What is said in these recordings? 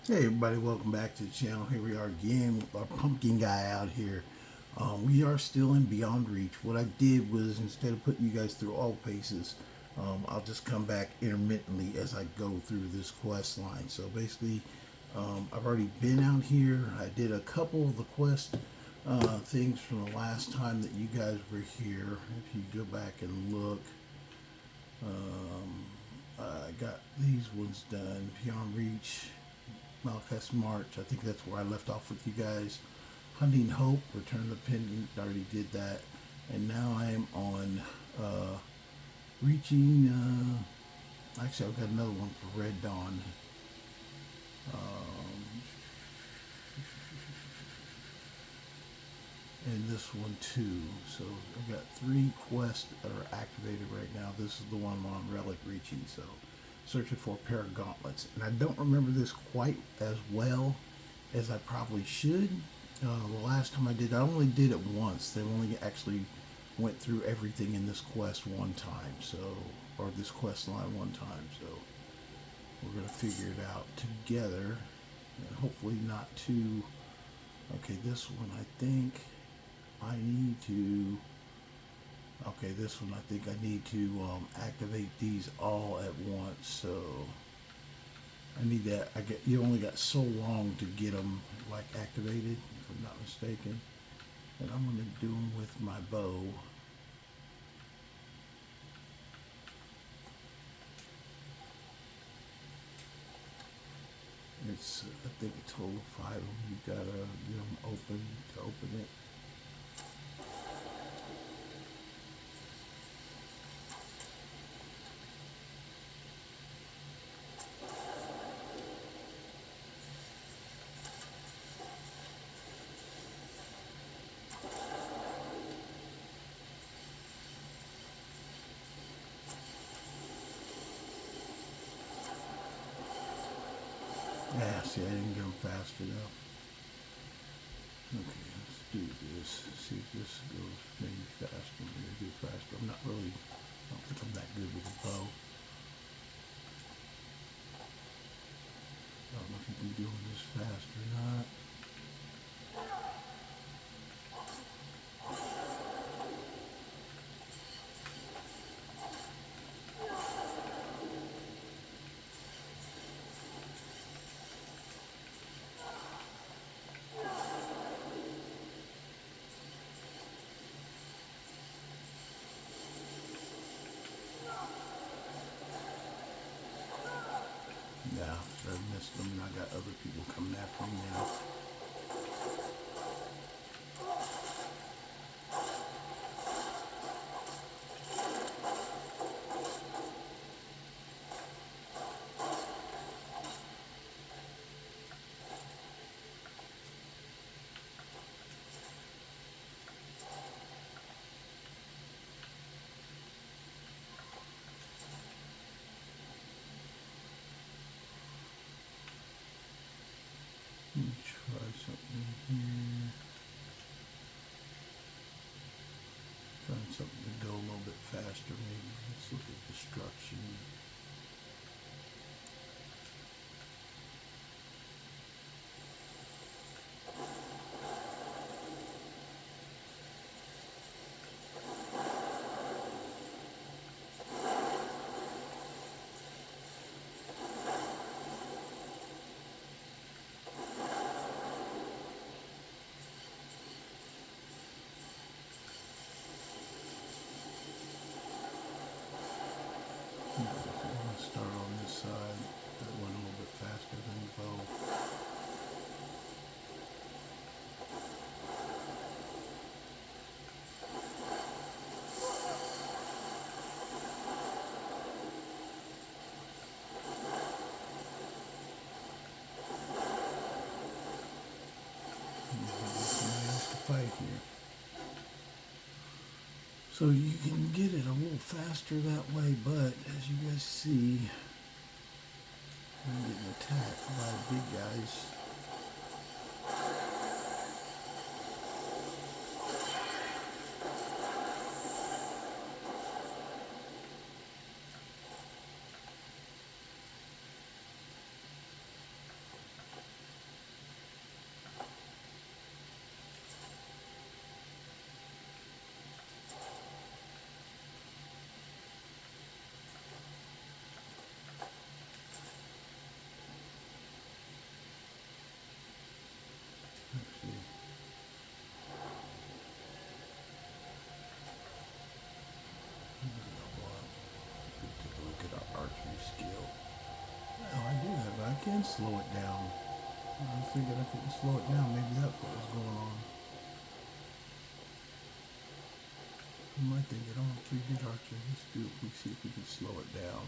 Hey everybody, welcome back to the channel. Here we are again with our pumpkin guy out here. We are still in Beyond Reach. What I did was, instead of putting you guys through all paces, I'll just come back intermittently as I go through this quest line. So basically, I've already been out here. I did a couple of the quest things from the last time that you guys were here. If you go back and look, I got these ones done. Beyond Reach, Malchus March. I think that's where I left off with you guys. Hunting Hope, Return the Pendant. I already did that. And now I am on reaching. Actually, I've got another one for Red Dawn. And this one too. So I've got 3 quests that are activated right now. This is the one I'm on Relic reaching. So searching for a pair of gauntlets. And I don't remember this quite as well as I probably should. The last time I did, I only did it once. They only actually went through everything in this quest one time. So, or this quest line one time. So we're going to figure it out together. And hopefully not too... Okay, this one I think I need to... Okay, this one I think I need to activate these all at once. So I need that. You only got so long to get them like activated, if I'm not mistaken. And I'm going to do them with my bow. It's I think a total of 5 of them. You gotta get them open to open it. Yeah, see, I didn't get them fast enough. Okay, let's do this. See if this goes maybe faster. Maybe do faster. I'm not really, I don't think I'm that good with a bow. I don't know if you can do this fast or not. Yeah, so I missed them and I got other people coming after me now. Let me try something here. Find something to go a little bit faster maybe. Let's look at destruction. I'm going to start on this side. That went a little bit faster than the bow. Somebody else to fight here. So you can get it a little faster that way, but as you guys see, I'm getting attacked by big guys. can slow it down. I was thinking if we can slow it down, maybe that's what was going on. I might think it on 3D Archer. Let's do it. We see if we can slow it down.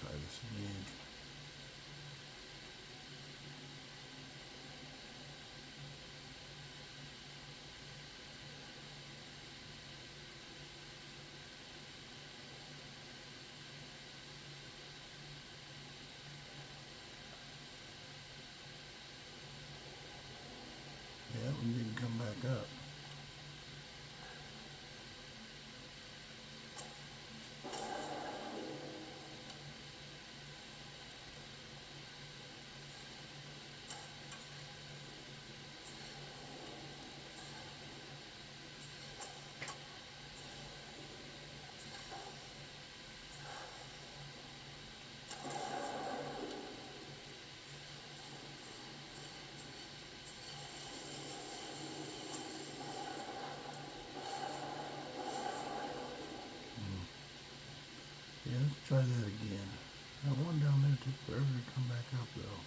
Try this again. Yeah, that one didn't come back up. Yeah, let's try that again. That one down there took forever to come back up though.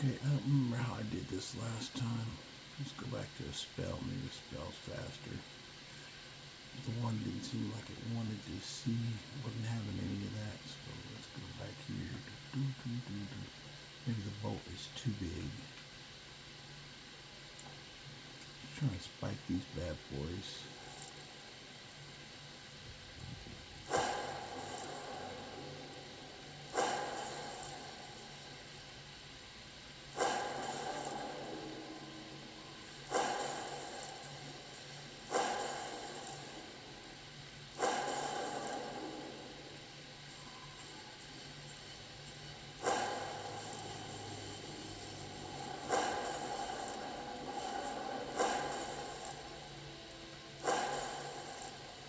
Okay, I don't remember how I did this last time. Let's go back to a spell. Maybe the spell's faster. The one didn't seem like it wanted to see. Wasn't having any of that. So let's go back here. Maybe the bolt is too big. Just trying to spike these bad boys.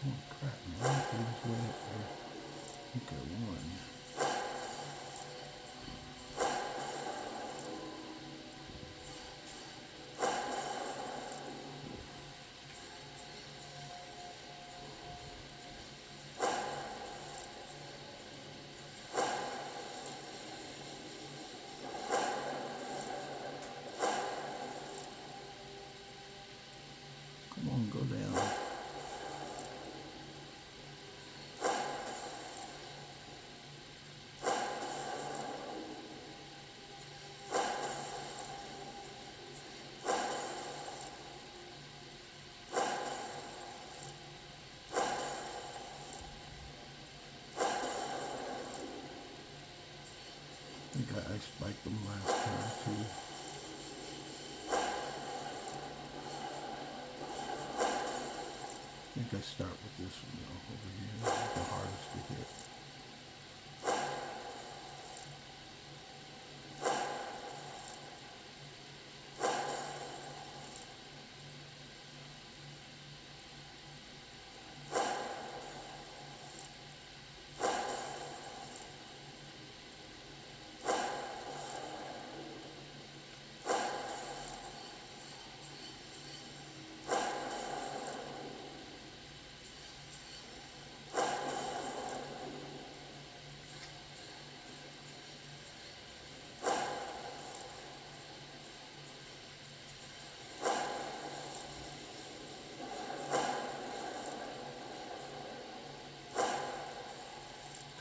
Oh crap, man. I was way up there. Okay, one. Come on, go down. I think I spiked them last time too. I think I start with this one though, over here. This is the hardest to hit.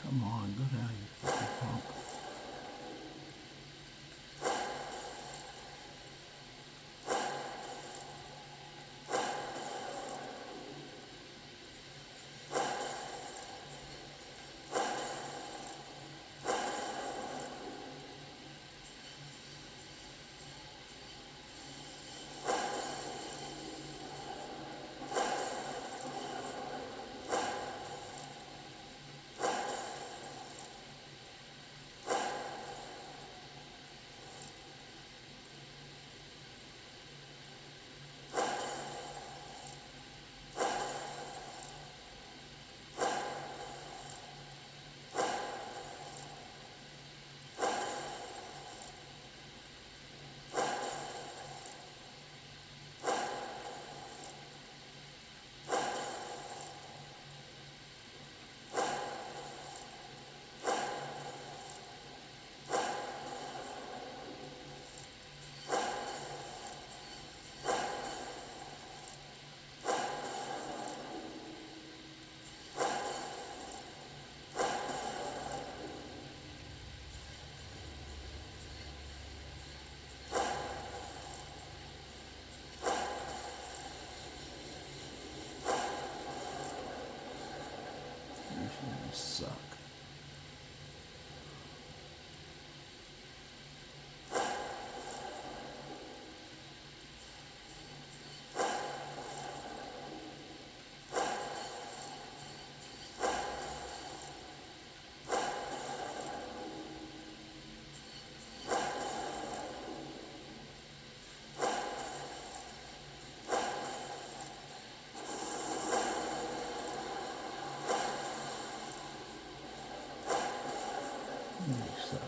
Come on, go down, you fucking punk. You suck. You suck.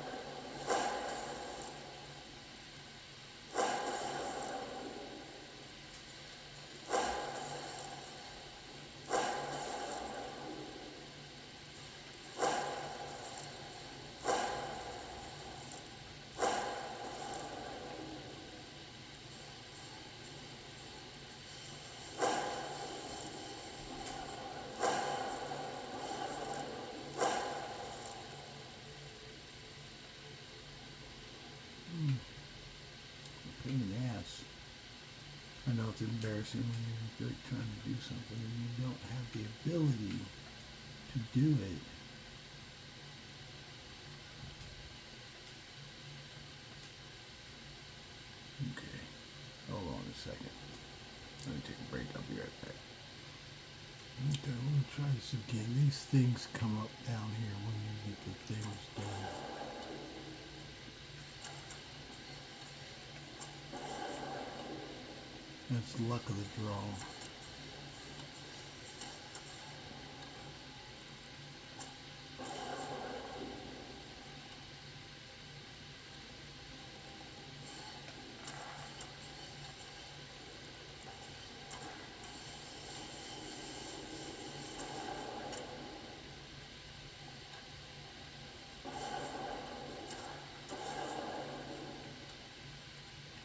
Pain in the ass. I know it's embarrassing when you're like trying to do something and you don't have the ability to do it. Okay, hold on a second. Let me take a break. I'll be right back. Okay, we'll try this again. These things come up down here when you get the things done. That's luck of the draw.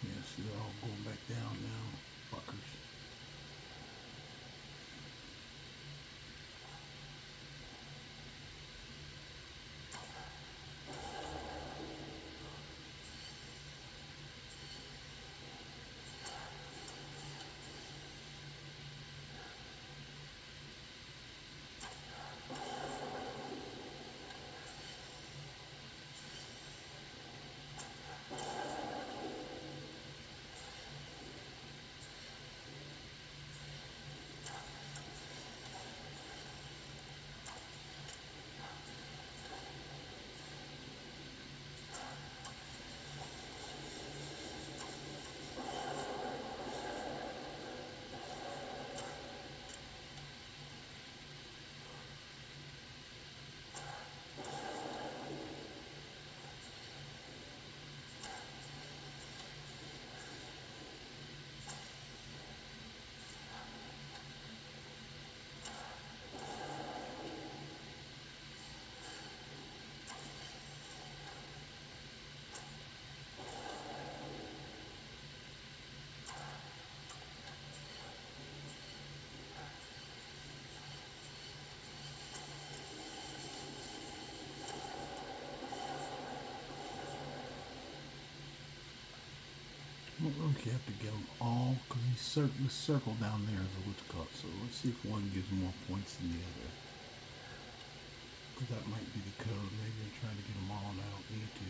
Yes, they're all going back down now, fuckers. don't know if you have to get them all, because the circle down there is what's caught. So let's see if one gives more points than the other. Because that might be the code. Maybe I'm trying to get them all and I don't need to.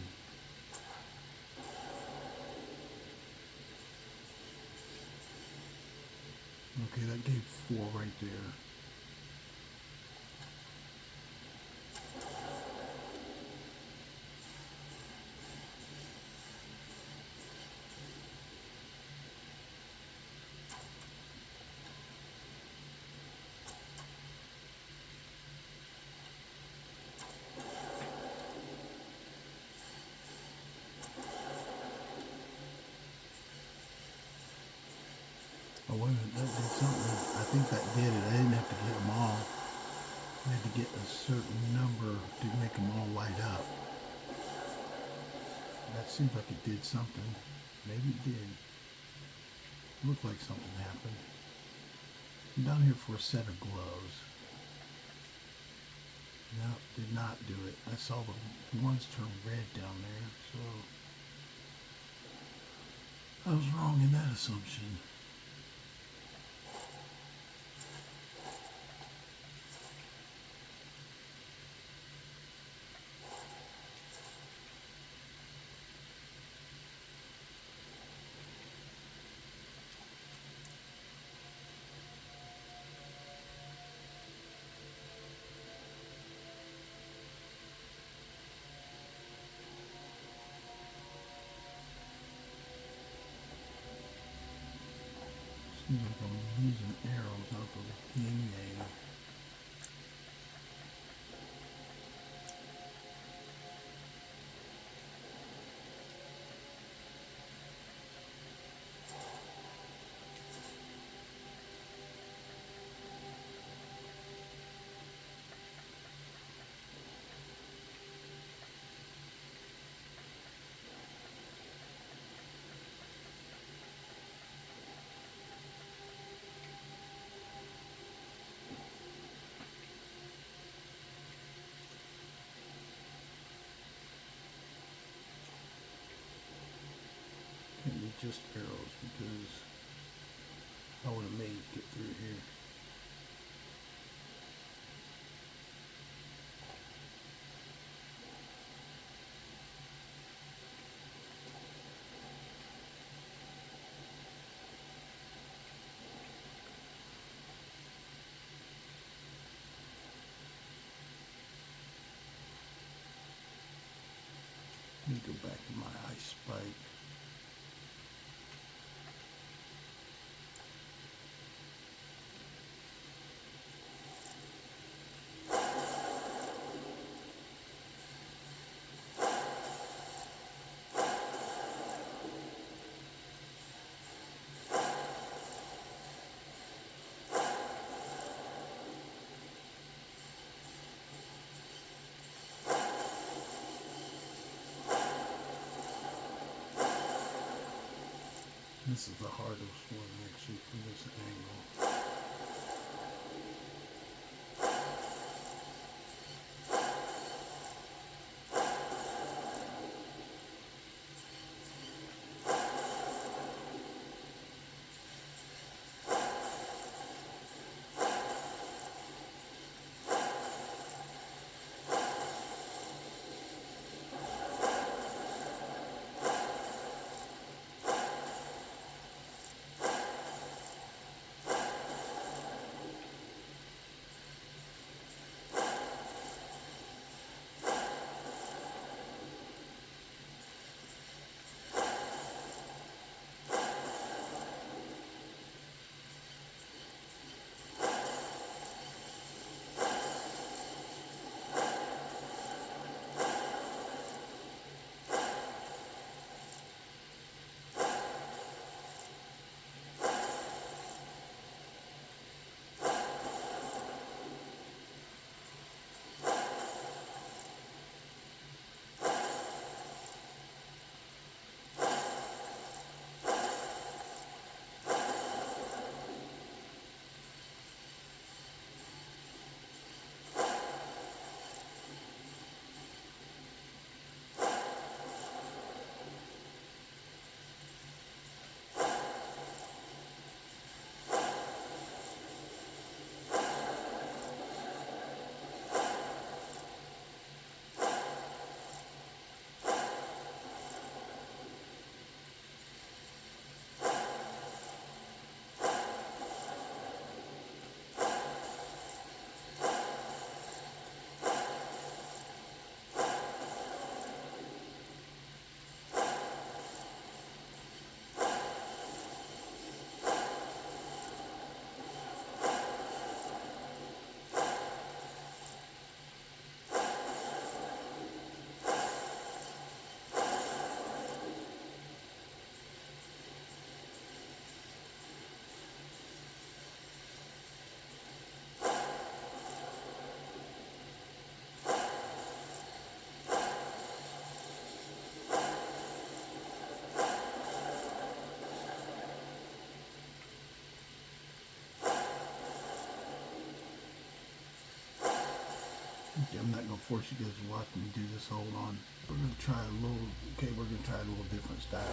Okay, that gave 4 right there. Oh, wait a minute, that did something. I think that did it. I didn't have to get them all. I had to get a certain number to make them all light up. That seems like it did something. Maybe it did. Looked like something happened. I'm down here for a set of gloves. No, did not do it. I saw the ones turn red down there, so I was wrong in that assumption. Seems like I'm losing arrows out of the yin yang. Can't be just arrows because I would have made it get through here. Let me go back to my ice spike. This is the hardest one actually from this angle. Okay, I'm not gonna force you guys to watch me do this. Hold on. We're gonna try a little. Okay, we're gonna try a little different style.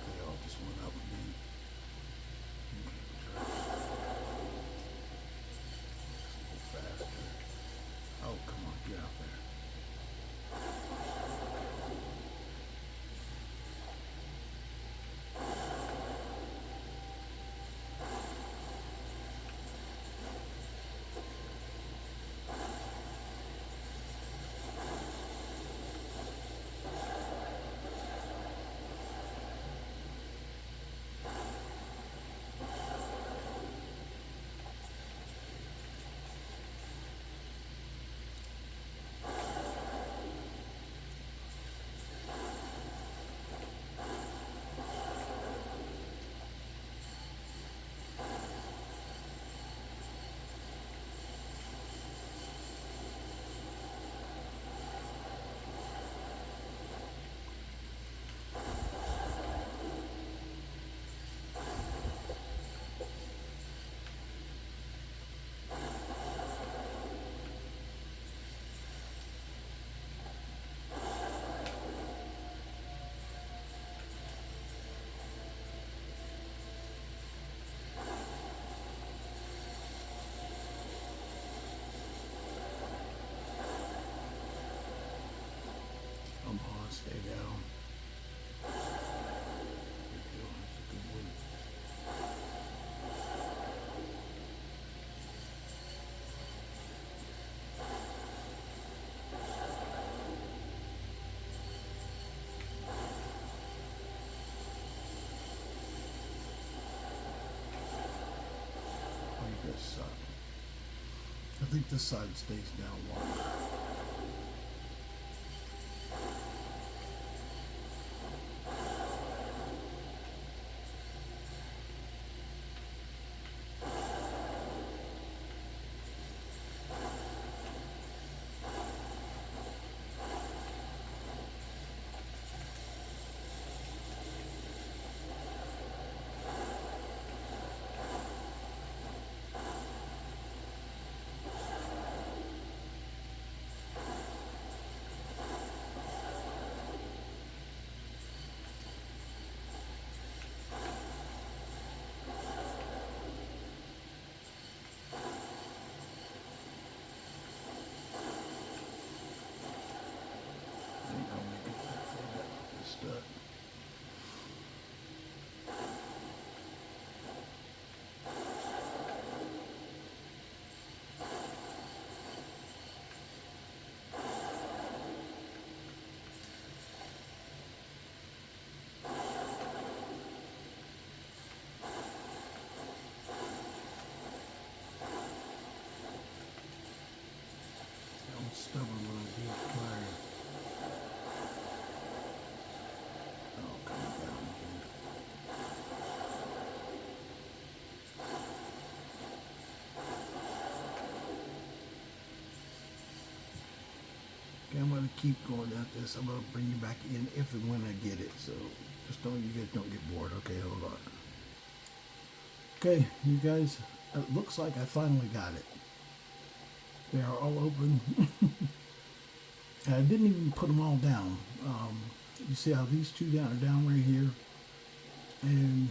They all just went up again. Okay, try this a little faster. Oh, come on, get out there. Come on, stay down. Good deal. That's a good one. Like this side. I think this side stays down longer. Stubborn when I do fire. Oh, coming down again. Okay, I'm gonna keep going at this. I'm gonna bring you back in if and when I get it. So just don't, you guys don't get bored. Okay, hold on. Okay, you guys, it looks like I finally got it. They are all open. And I didn't even put them all down. You see how these two down are down right here, and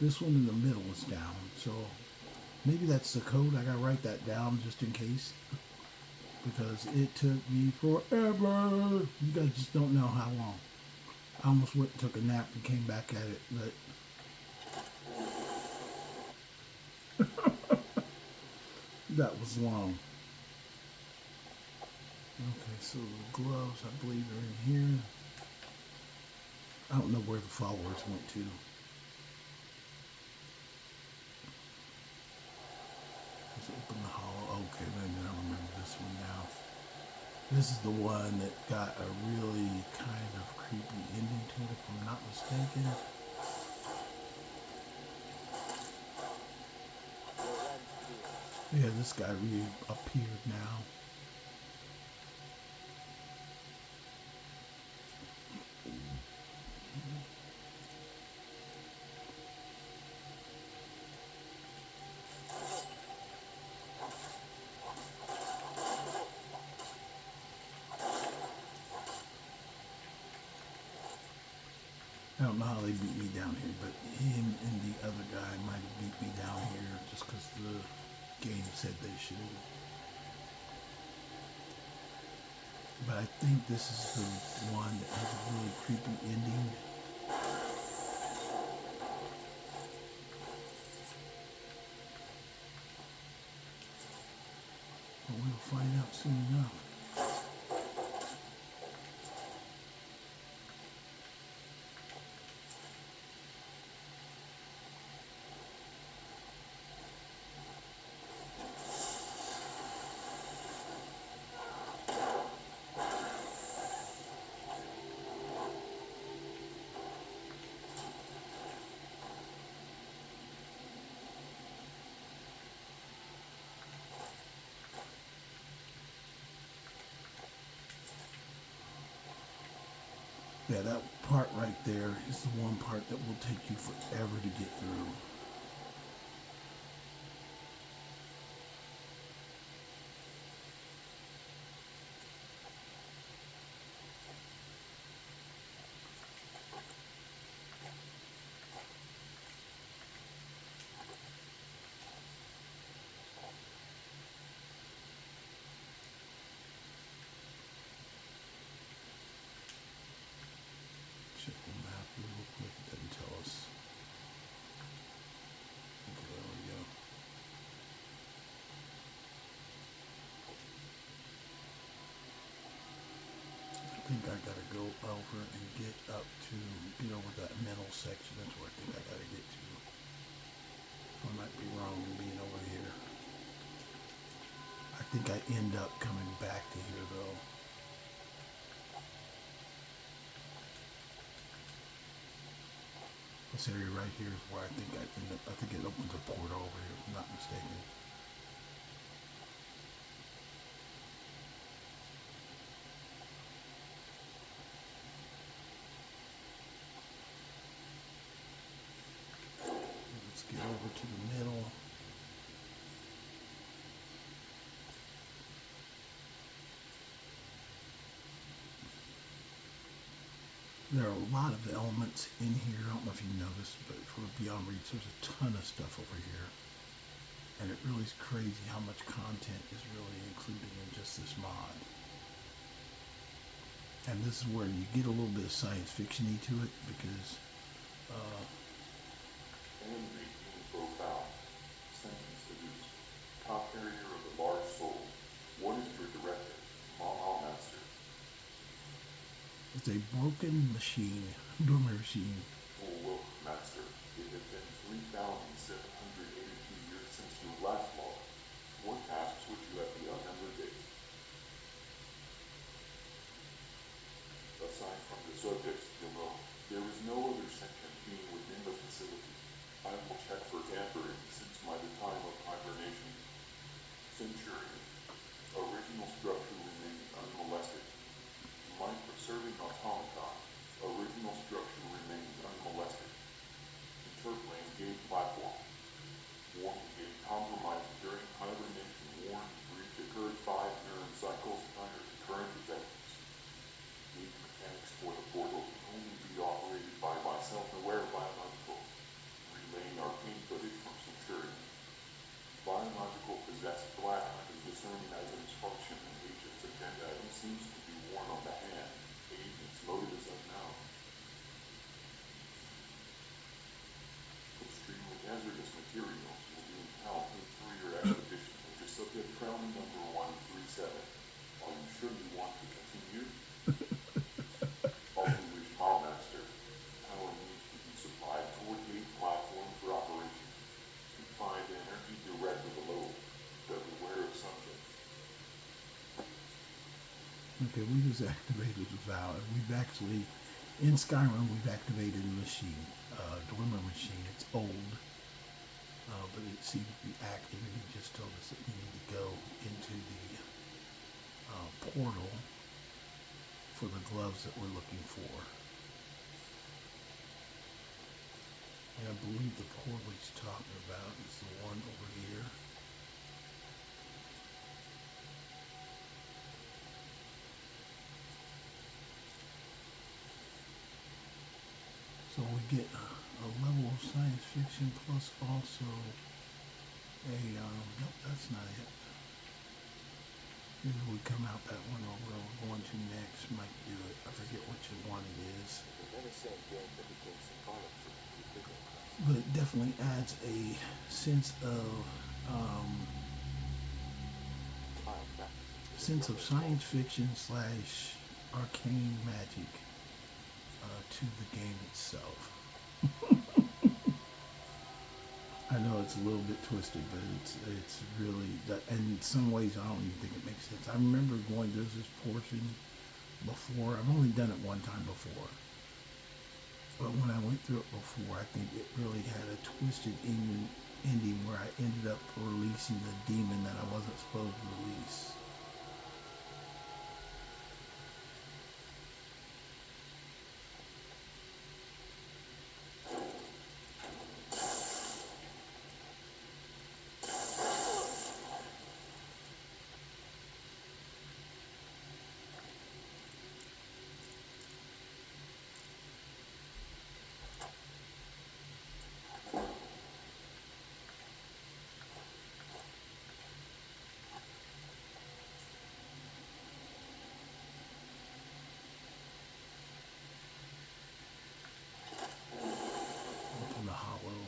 this one in the middle is down. So maybe that's the code. I gotta write that down just in case, because it took me forever. You guys just don't know how long. I almost went and took a nap and came back at it, but that was long. Okay, so the gloves, I believe, are in here. I don't know where the followers went to. Let's open the hollow. Okay, maybe I remember this one now. This is the one that got a really kind of creepy ending to it, if I'm not mistaken. Yeah, this guy reappeared now. I don't know how they beat me down here, but him and the other guy might have beat me down here just because the game said they should. But I think this is the one that has a really creepy ending. But we'll find out soon enough. Yeah, that part right there is the one part that will take you forever to get through. Check the map real quick. It doesn't tell us. Okay, there we go. I think I gotta go over and get over that middle section. That's where I think I gotta get to. I might be wrong in being over here. I think I end up coming back to here though. This area right here is where I think I think it opens a portal over here, if I'm not mistaken. Let's get over to the middle. There are a lot of elements in here. I don't know if you noticed, but for Beyond Reach, there's a ton of stuff over here. And it really is crazy how much content is really included in just this mod. And this is where you get a little bit of science fiction-y to it, because Angry being profound, sentence deduced, top area of the large soul. What is your directive, Master? it's a broken machine, dormer machine. Oh, look, Master, it has been 3,782 years since you last logged. What tasks would you have the unnumbered days? Aside from the subjects below, there is no other section being within the facility. I will check for tampering since by the time of hibernation. Centurion. Original structure remains unmolested. Microserving automaton. Original structure remains unmolested. Interplane gate platform. Warning gate compromised during hibernation. Warning breach occurred 5 neuron cycles prior to current events. Gate mechanics for the portal can only be operated by self-aware biological. Relaying arcane footage from Centurion. Biological possessed plasma is discerning items function and agent's agenda item seems to be worn on the hand. Agent's motive is unknown. Extremely hazardous materials will be encountered through your expedition, which is subject crowning number 137. Are you sure you want to continue? Only wish Master. Power needs to be supplied toward gate platform for operation. To find energy direct to the load, but beware of subjects. Okay, we just activated the valve. We've actually, in Skyrim, we've activated a machine, dormer machine. It's old. but it seemed to be active, and he just told us that we need to go into the portal for the gloves that we're looking for. And I believe the portal he's talking about is the one over here. So we get a level of science fiction plus also a, nope, that's not it. Maybe we come out that one over we're going to next might do it. I forget which one it is. But it definitely adds a sense of science fiction slash arcane magic to the game itself. I know it's a little bit twisted, but it's really that. And in some ways, I don't even think it makes sense. I remember going through this portion before. I've only done it one time before, but when I went through it before, I think it really had a twisted ending where I ended up releasing the demon that I wasn't supposed to release. Open the hollow.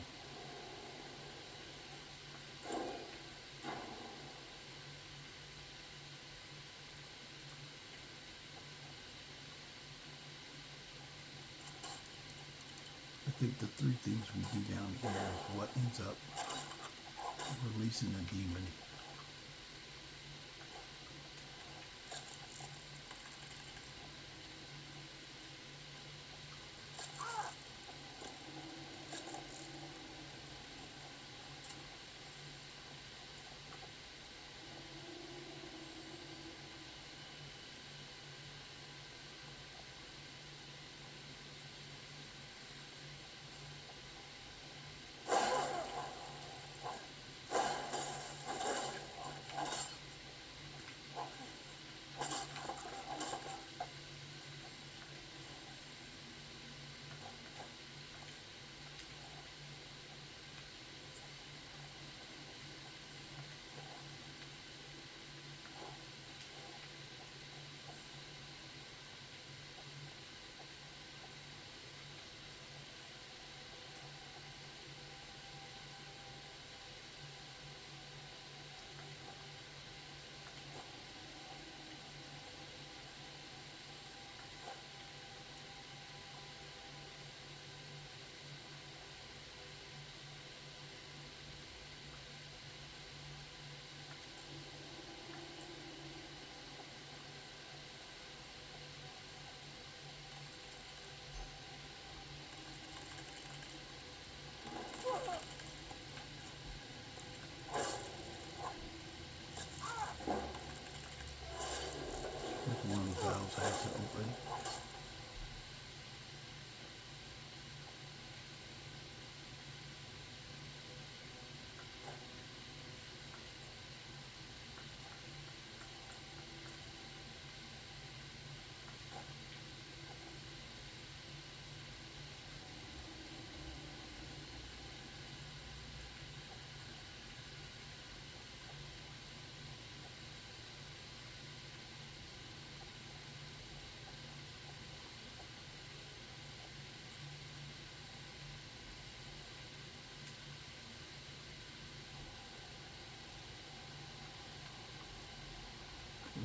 I think the three things we do down here is what ends up releasing the demon. One of the valves has to open.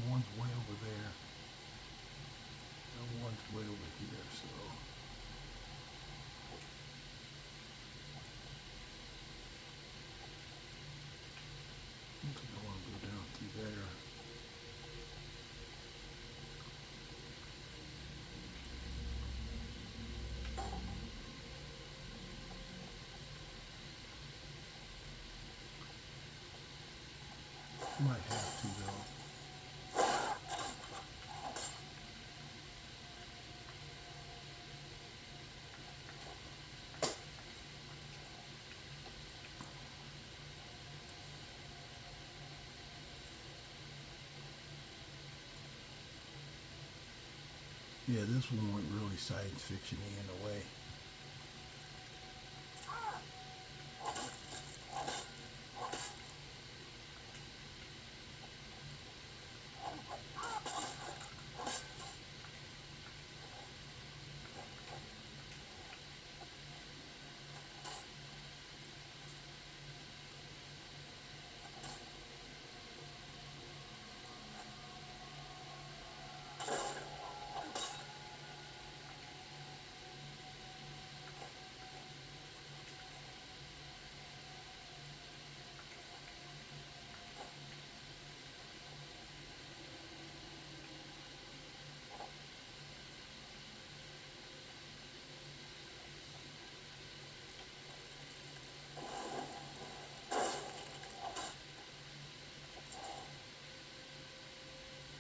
One's way over there, and one's way over here, so. I don't think I want to go down through there. Might have to though. Yeah, this one went really science fiction-y in a way.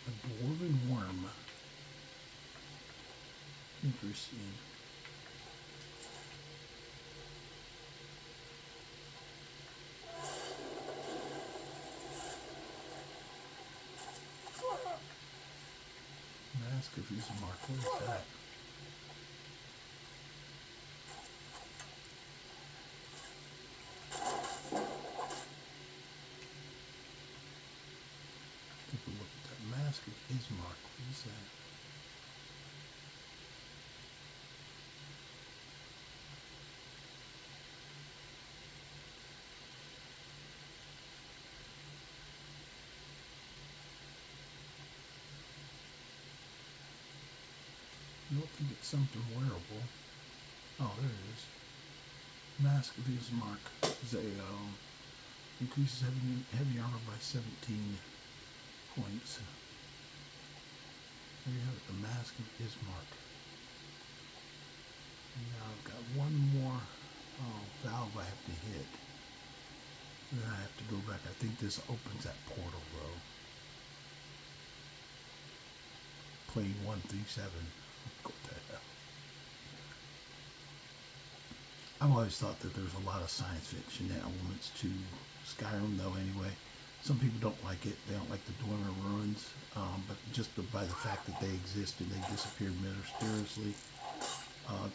A dwarven worm. Interesting. Mask of Ismark. What is that? Take a look at that. Mask of Ismark. What is that? I don't think it's something wearable. Oh, there it is. Mask of Ismark is a increases heavy armor by 17 points. There you have it, the Mask of Ismark. Now I've got one more valve I have to hit. Then I have to go back. I think this opens that portal though. Plane 137. What the hell? I've always thought that there's a lot of science fiction elements to Skyrim though anyway. Some people don't like it. They don't like the Dwemer ruins. But just by the fact that they exist and they disappeared mysteriously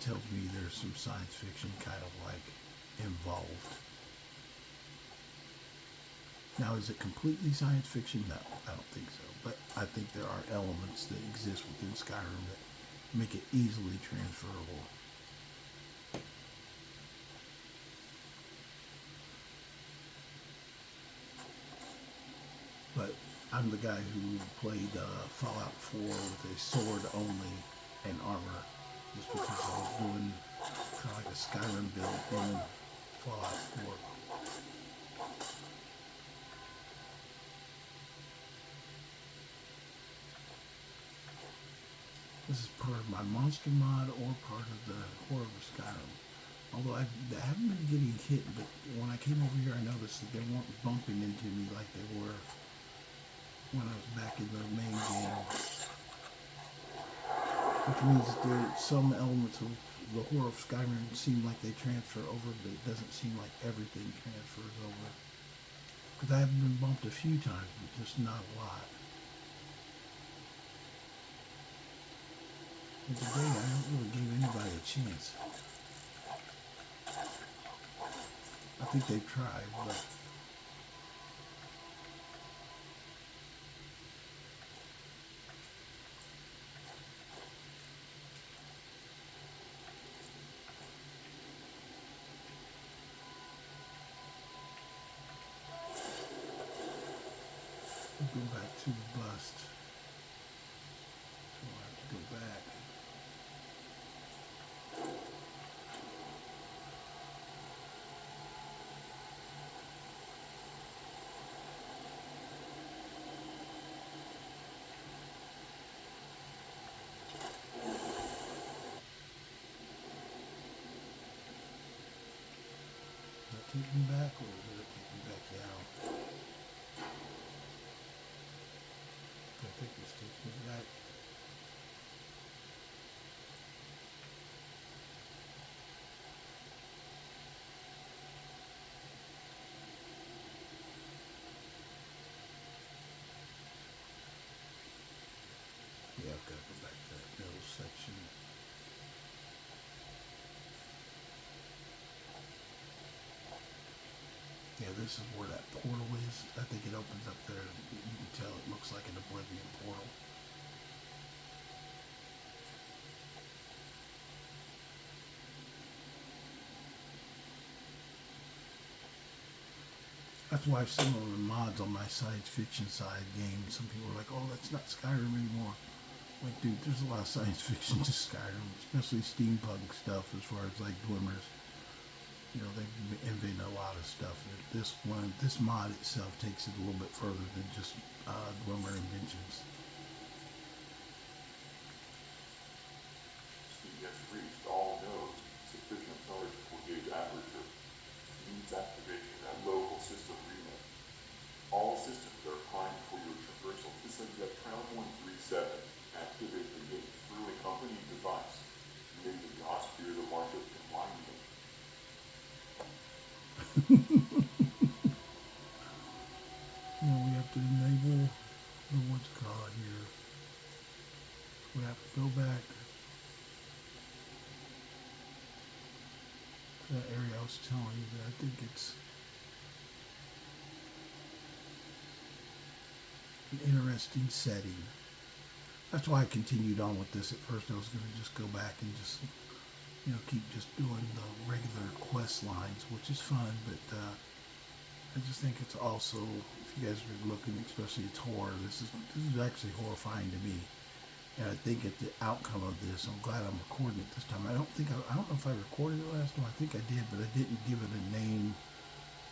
tells me there's some science fiction kind of like involved. Now, is it completely science fiction? No, I don't think so. But I think there are elements that exist within Skyrim that make it easily transferable. But I'm the guy who played Fallout 4 with a sword only and armor, just because I was doing kind of like a Skyrim build in Fallout 4. This is part of my monster mod or part of the Horror of Skyrim. Although I haven't been getting hit, but when I came over here I noticed that they weren't bumping into me like they were when I was back in the main game. Which means that some elements of the Horror of Skyrim seem like they transfer over, but it doesn't seem like everything transfers over. Because I have been bumped a few times, but just not a lot. And today I don't really give anybody a chance. I think they've tried, but we'll go back to the bust. So I have to go back. Does that take me back or does it take me back down? think this takes me back. Yeah, I've got to go back to that middle section. Yeah, this is where that portal is. I think it opens up there. You can tell it looks like an Oblivion portal. That's why some of the mods on my science fiction side game, some people are like, oh, that's not Skyrim anymore. Like, dude, there's a lot of science fiction to Skyrim, especially steampunk stuff as far as like glimmers. You know, they've invented a lot of stuff. This mod itself takes it a little bit further than just glimmer inventions. Speed has reached all nodes sufficient size for gauge aperture. Needs activation at local system relay. All systems are primed for your traversal. This is at Crown 137. Activate the gate through a company device. May the gods fear the march of enlightenment. You know, we have to enable the what's called here. We have to go back to that area I was telling you that I think it's an interesting setting. That's why I continued on with this. At first I was going to just go back and just, you know, keep just doing the regular quest lines, which is fun, but I just think it's also, if you guys are looking, especially it's horror, this is actually horrifying to me. And I think at the outcome of this, I'm glad I'm recording it this time. I don't know if I recorded it last time. I think I did, but I didn't give it a name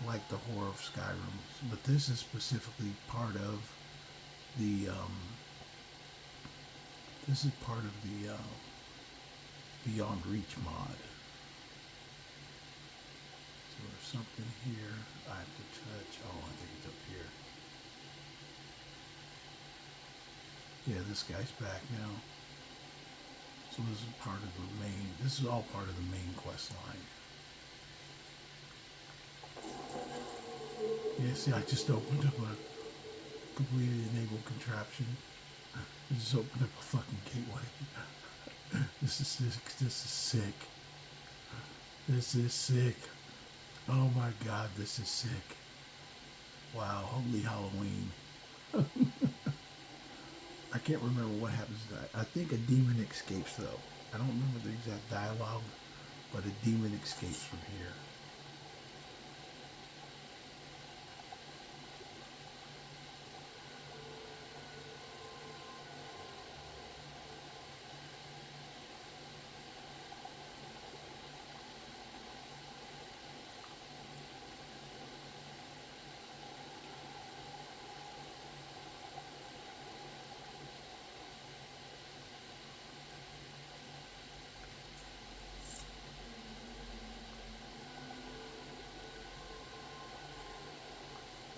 like the horror of Skyrim. But this is specifically part of the, Beyond Reach mod. So there's something here I have to touch. Oh, I think it's up here. Yeah, this guy's back now. So this is this is all part of the main quest line. Yeah, see, I just opened up a completely enabled contraption. I just opened up a fucking gateway. This is sick. This is sick. Oh my god, this is sick. Wow, holy Halloween. I can't remember what happens to that. I think a demon escapes though. I don't remember the exact dialogue, but a demon escapes from here.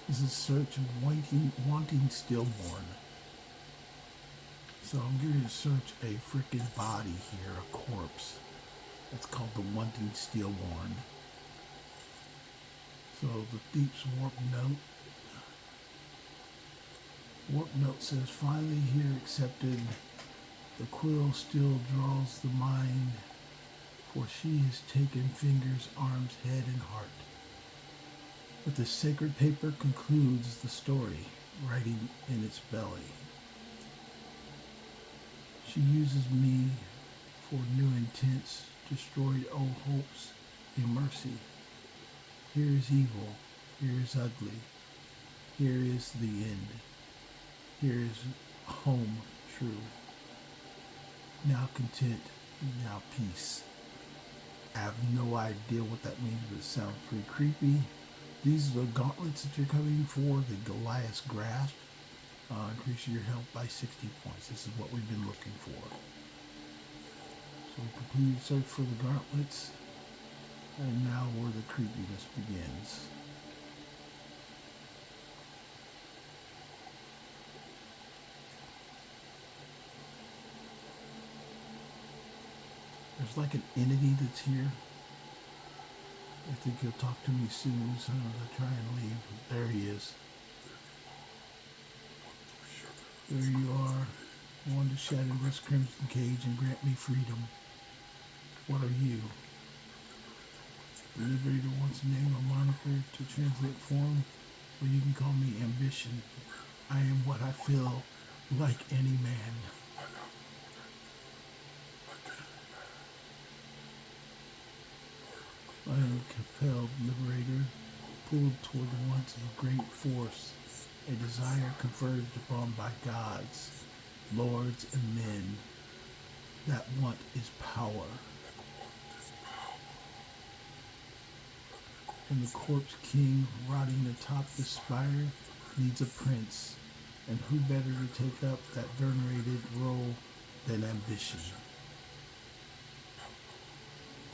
This is search of wanting stillborn. So I'm going to search a freaking body here, a corpse. That's called the wanting stillborn. So the Thief's warp note. Warp note says, finally here accepted. The quill still draws the mind, for she has taken fingers, arms, head, and heart. But the sacred paper concludes the story, writing in its belly. She uses me for new intents, destroyed old hopes in mercy. Here is evil, here is ugly, here is the end, here is home true. Now content, now peace. I have no idea what that means, but it sounds pretty creepy. These are the gauntlets that you're coming for, the Goliath's Grasp. Increase your health by 60 points. This is what we've been looking for. So we completed search for the gauntlets, and now where the creepiness begins. There's like an entity that's here. I think he'll talk to me soon as soon as I try and leave. There he is. There you are. I want to shatter this crimson cage and grant me freedom. What are you? The Liberator wants a name or moniker to translate form, or you can call me Ambition. I am what I feel like any man. I am compelled, Liberator, pulled toward the wants of a great force, a desire conferred upon by gods, lords, and men. That want is power. And the corpse king rotting atop the spire needs a prince, and who better to take up that venerated role than Ambition?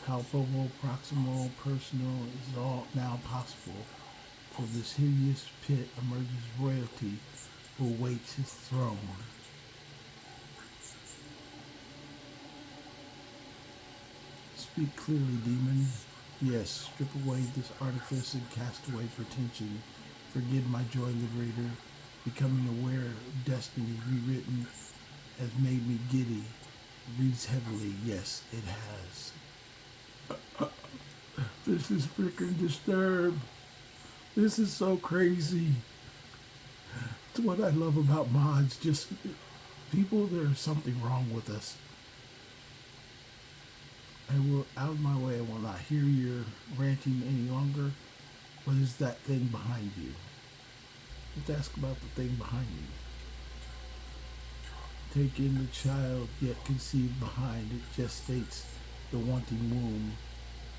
Palpable, proximal, personal is all now possible, for this hideous pit emerges royalty who awaits his throne. Speak clearly, demon. Yes, strip away this artifice and cast away pretension. Forget my joy, Liberator. Becoming aware of destiny rewritten has made me giddy. Reads heavily. Yes, it has. This is freaking disturbed. This is so crazy. It's what I love about mods. Just people, there's something wrong with us. I will, out of my way, I will not hear your ranting any longer. What is that thing behind you? Let's ask about the thing behind you. Take in the child yet conceived behind. It gestates the wanting womb,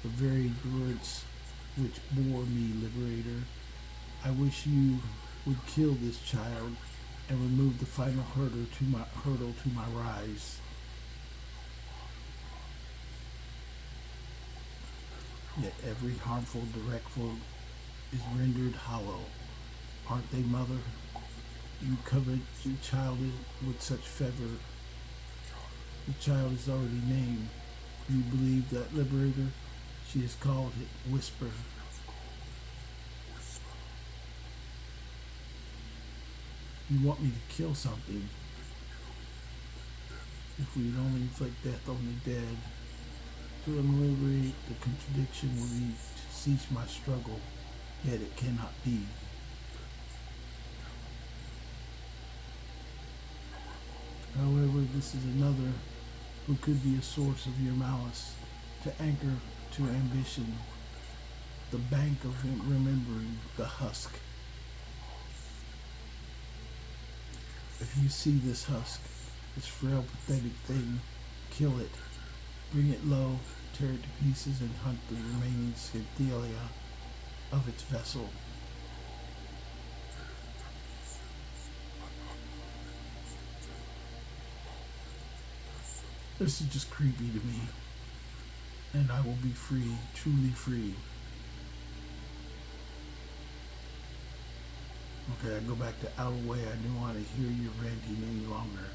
the very roots which bore me, Liberator. I wish you would kill this child and remove the final hurdle to my rise. Yet every harmful directful is rendered hollow. Aren't they, mother? You covered your child with such favor. The child is already named. You believe that, Liberator? She is called it Whisper. You want me to kill something. If we would only inflict death on the dead. To liberate the contradiction will be to cease my struggle, yet it cannot be. However, this is another who could be a source of your malice, to anchor to Ambition, the bank of remembering, the husk. If you see this husk, this frail, pathetic thing, kill it. Bring it low, tear it to pieces, and hunt the remaining scintillae of its vessel. This is just creepy to me. And I will be free, truly free. Okay, I go back to out of the way. I don't want to hear you ranting any longer.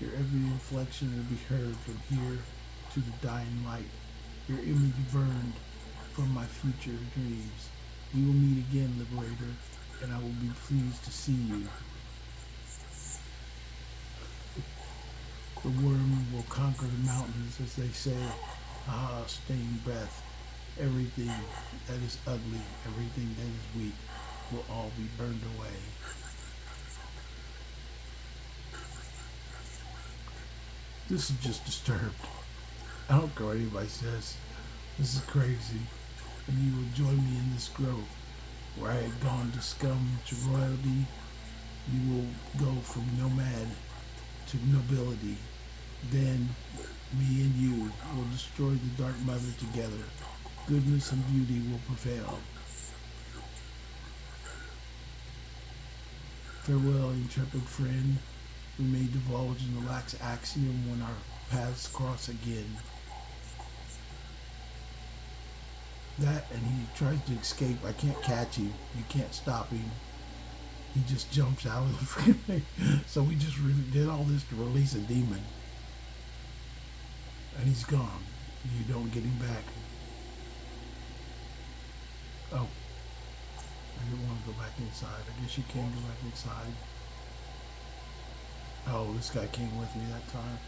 Your every inflection will be heard from here to the dying light. Your image burned from my future dreams. We will meet again, Liberator, and I will be pleased to see you. The worm will conquer the mountains, as they say. Ah, stained breath. Everything that is ugly, everything that is weak, will all be burned away. This is just disturbed. I don't care what anybody says. This is crazy. And you will join me in this growth. Where I had gone to scum to royalty, you will go from nomad to nobility. Then me and you will destroy the Dark Mother together. Goodness and beauty will prevail. Farewell, intrepid friend. We may divulge in the lax axiom when our paths cross again. That, and he tries to escape. I can't catch him. You can't stop him. He just jumps out of the freaking thing. So we just really did all this to release a demon. And he's gone. You don't get him back. Oh, I didn't want to go back inside. I guess you can go back inside. Oh, this guy came with me that time.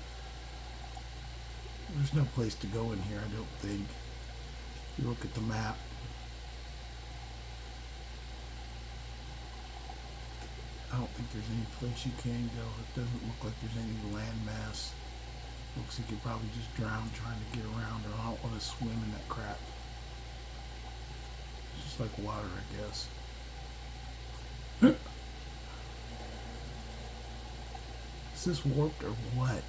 There's no place to go in here, I don't think. You look at the map. I don't think there's any place you can go. It doesn't look like there's any landmass. Looks like you probably just drown trying to get around, or I don't want to swim in that crap. It's just like water, I guess. Is this warped or what?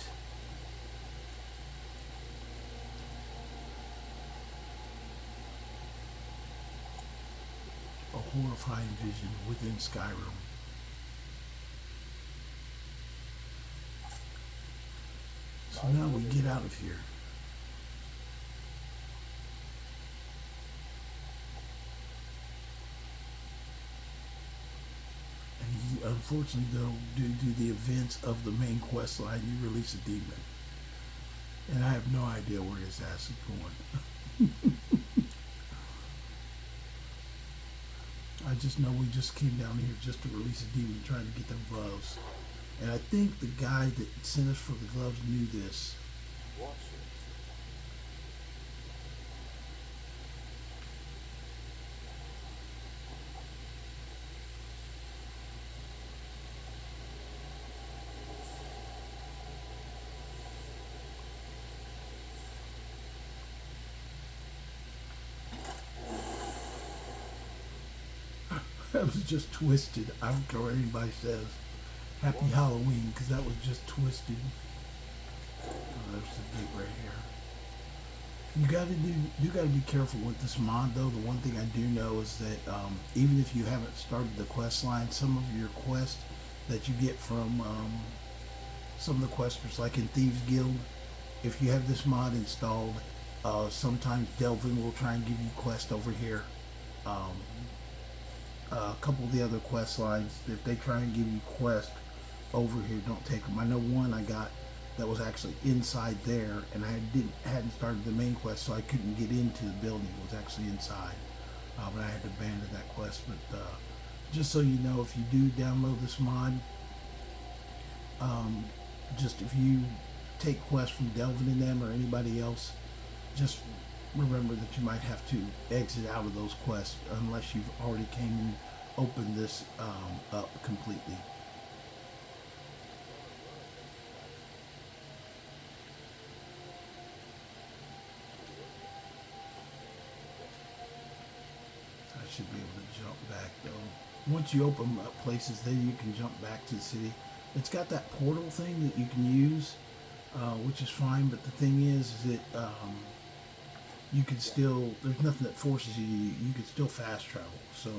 A horrifying vision within Skyrim. So now we get out of here. And unfortunately, though, due to the events of the main quest line, you release a demon. And I have no idea where his ass is going. I just know we just came down here just to release a demon trying to get them gloves. And I think the guy that sent us for the gloves knew this. That was just twisted. I don't care what anybody says. Happy Halloween, because that was just twisted. Oh, there's the gate right here. You gotta be careful with this mod though. The one thing I do know is that even if you haven't started the quest line, some of your quests that you get from some of the questers, like in Thieves Guild, if you have this mod installed, sometimes Delvin will try and give you quests over here. A couple of the other quest lines, if they try and give you quests over here, don't take them. I know one I got that was actually inside there, and hadn't started the main quest, so I couldn't get into the building. It was actually inside, but I had to abandon that quest. But just so you know, if you do download this mod, just if you take quests from Delvin and them or anybody else, just remember that you might have to exit out of those quests unless you've already came and opened this up completely. I should be able to jump back though. Once you open up places, then you can jump back to the city. It's got that portal thing that you can use, which is fine, but the thing is that you can still, there's nothing that forces you can still fast travel, so.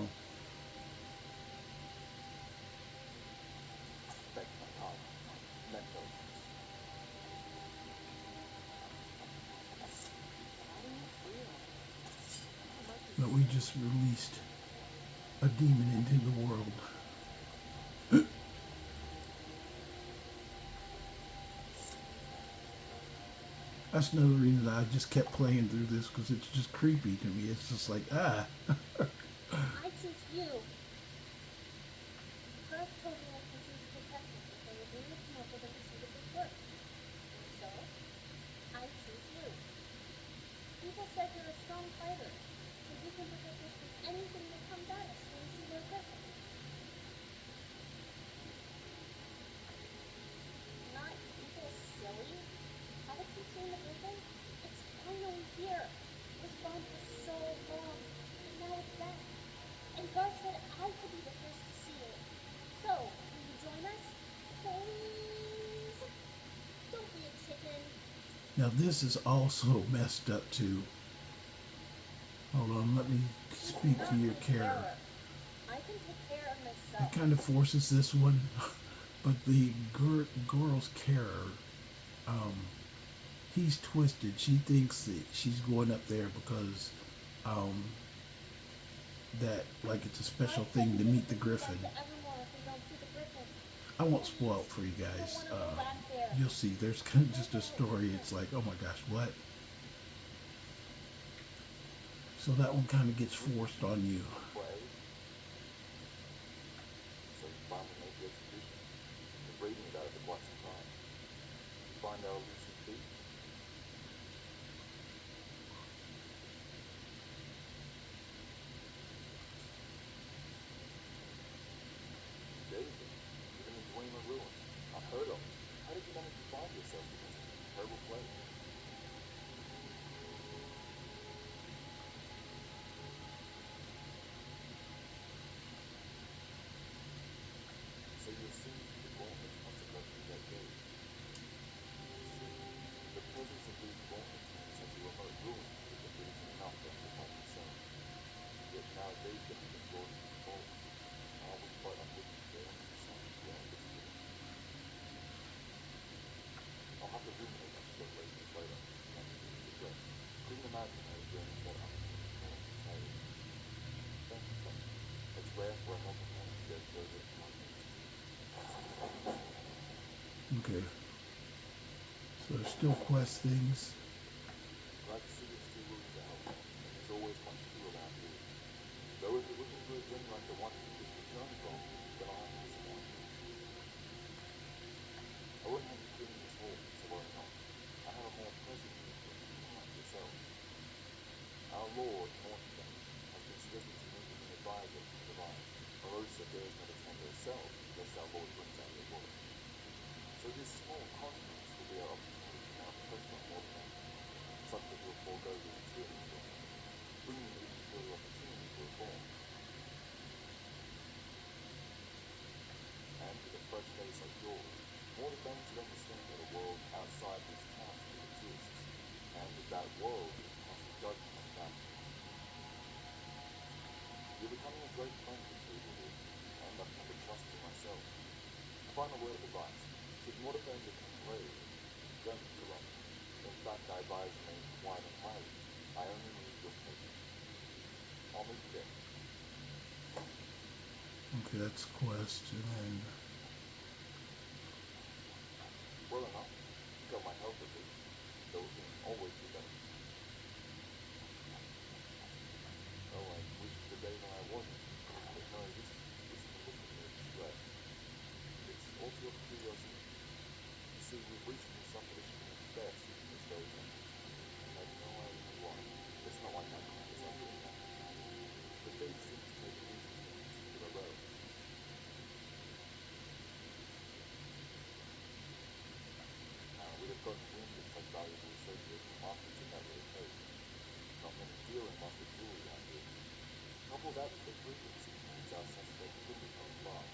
But we just released a demon into the world. That's another reason that I just kept playing through this, because it's just creepy to me. It's just like, I choose you. God told me I could use protection if I would bring the come up with a suitable work. And so, I choose you. People said you're a strong fighter, so you can protect us from anything that comes at us when we see their griffin. Not people silly. Haven't you seen the griffin? It's finally here. It was gone for so long, and now it's back. And God said I could be the first to see it. So, will you join us? Please? Don't be a chicken. now this is also messed up too. Hold on, let me speak to your carer. I can take care of myself. It kind of forces this one, but the girl's carer, he's twisted. She thinks that she's going up there because that, like, it's a special thing to meet the griffin. To everyone if we don't see the griffin. I won't spoil it for you I don't guys. want to go back there. You'll see. There's kind of just a story. It's like, oh my gosh, what? So that one kind of gets forced on you. For aid, so you finally make the expedition. Been reading about it for quite some time. You find our elusive thief. David, living in dream of ruin. Unheard of. How did you manage to find yourself in this terrible place? So you assume the gauntlet's consequences of that day. The presence of these gauntlets in such a remote ruin would have been reason enough for them to find themselves. Yet now they can be brought into the fold. Are we quite unwitting born into something beyond this world? I'll have to ruminate on speculations later, and regret. Couldn't imagine how the journey that unexpected turn to carry. Thank you, friend. It's rare for a normal man to get further into my things. Okay. So there's still quest things. Glad to see you're still willing to help, and there's always much to do around here. Though if you're looking for a journey like the one you just returned from, then I'll have to disappoint you. I wouldn't have you cleaning this hall, so worry not. I have a more pressing need for you like yourself. Our Lord, Northgate, has been scheduled to meet with an advisor from the divine. Marosa dares not attend herself, lest our Lord brings out your word. So this small conference will be our opportunity to mount pressure on Northgate, such that he'll forego his tyranny for us, bringing even further opportunity for reform. And with a fresh face like yours, Mortimer should understand that a world outside this town still exists, and that that world is passing judgment on that. You're becoming a great friend to people here, and I've come to trust you myself. A final word of advice. Should Mortimer become brave, don't corrupt him. In fact, I advise you remain quiet and hiding. I only need your patience. I'll meet you there. Okay, that's quest, and then Well enough. You got my help at least. Though it can always be better. Oh, I wish the day when I wasn't. But no, this condition is distress. It's also of curiosity. You see, we've recently suffered a string of thefts in this very town. I have no idea why. It's not like my crime is under attack. The thieves seem to take an interest in a particular road. We'd have gotten wind of such valuable associates from markets in that way of coast. Not many deal in rusted jewelry around here. Couple that with the frequency means our suspect could be coming far.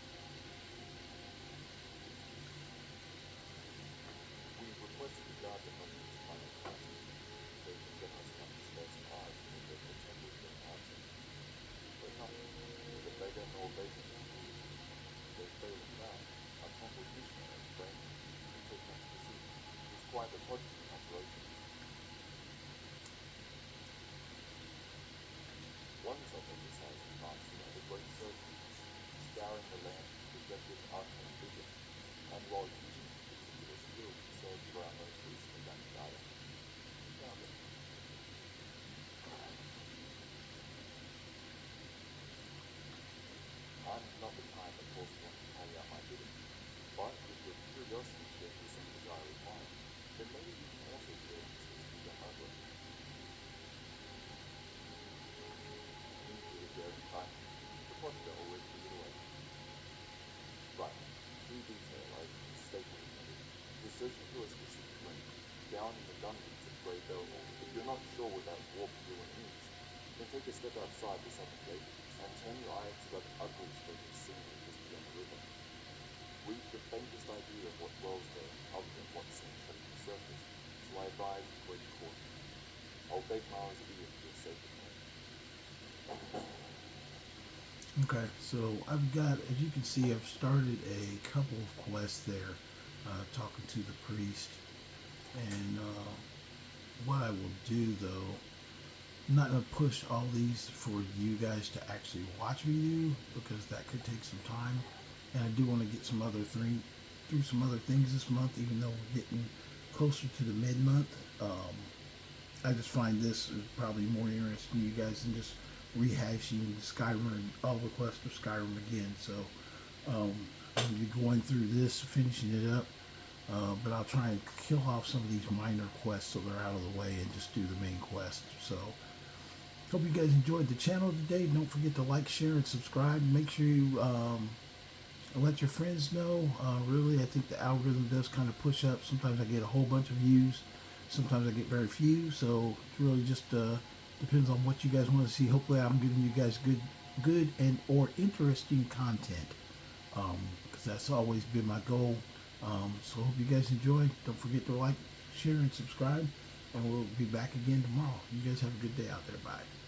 We've requested the guard to help us find the crisis. They've been generous enough to spare some eyes to make their pretenders their absence. But nothing, neither beggar nor beggar. They fail in that. Our temple missionary, friend, who take much to see. He's quite a prodigy in isolation. One such exercise in France around a great circle, scouring the land with rejected arcane vision, and while using his particular skill to search for our most recently vanished item, he found it. I'm not the kind that forces one to carry out my bidding, but if your curiosity shares the same desire with mine, then maybe you can also share and assist with the hard work. Indicated there in kindly, the posture already a little away. Right, through detail, I've mistakenly admitted. You're searching for a specific ring, down in the dungeons of Grey Belmore. If you're not sure what that warped ruin is, then take a step outside the southern gate and turn your eyes to that ugly stretch of scenery just beyond the river. We've the faintest idea of what dwells there other than what seems touching the surface, so I advise great caution. I'll beg Mara's ear for your sake of him. okay. So I've got, as you can see, I've started a couple of quests there, talking to the priest, and what I will do though, I'm not gonna push all these for you guys to actually watch me do because that could take some time. and I do want to get some other through some other things this month, even though we're getting closer to the mid-month. I just find this is probably more interesting to you guys than just rehashing Skyrim, all the quests of Skyrim again. So I'm going to be going through this, finishing it up, but I'll try and kill off some of these minor quests so they're out of the way and just do the main quest. So hope you guys enjoyed the channel today. Don't forget to like, share, and subscribe. Make sure you let your friends know. Really, I think the algorithm does kind of push up. Sometimes I get a whole bunch of views. Sometimes I get very few. So it really just depends on what you guys want to see. Hopefully, I'm giving you guys good and or interesting content. Because that's always been my goal. So hope you guys enjoy. Don't forget to like, share, and subscribe. And we'll be back again tomorrow. You guys have a good day out there. Bye.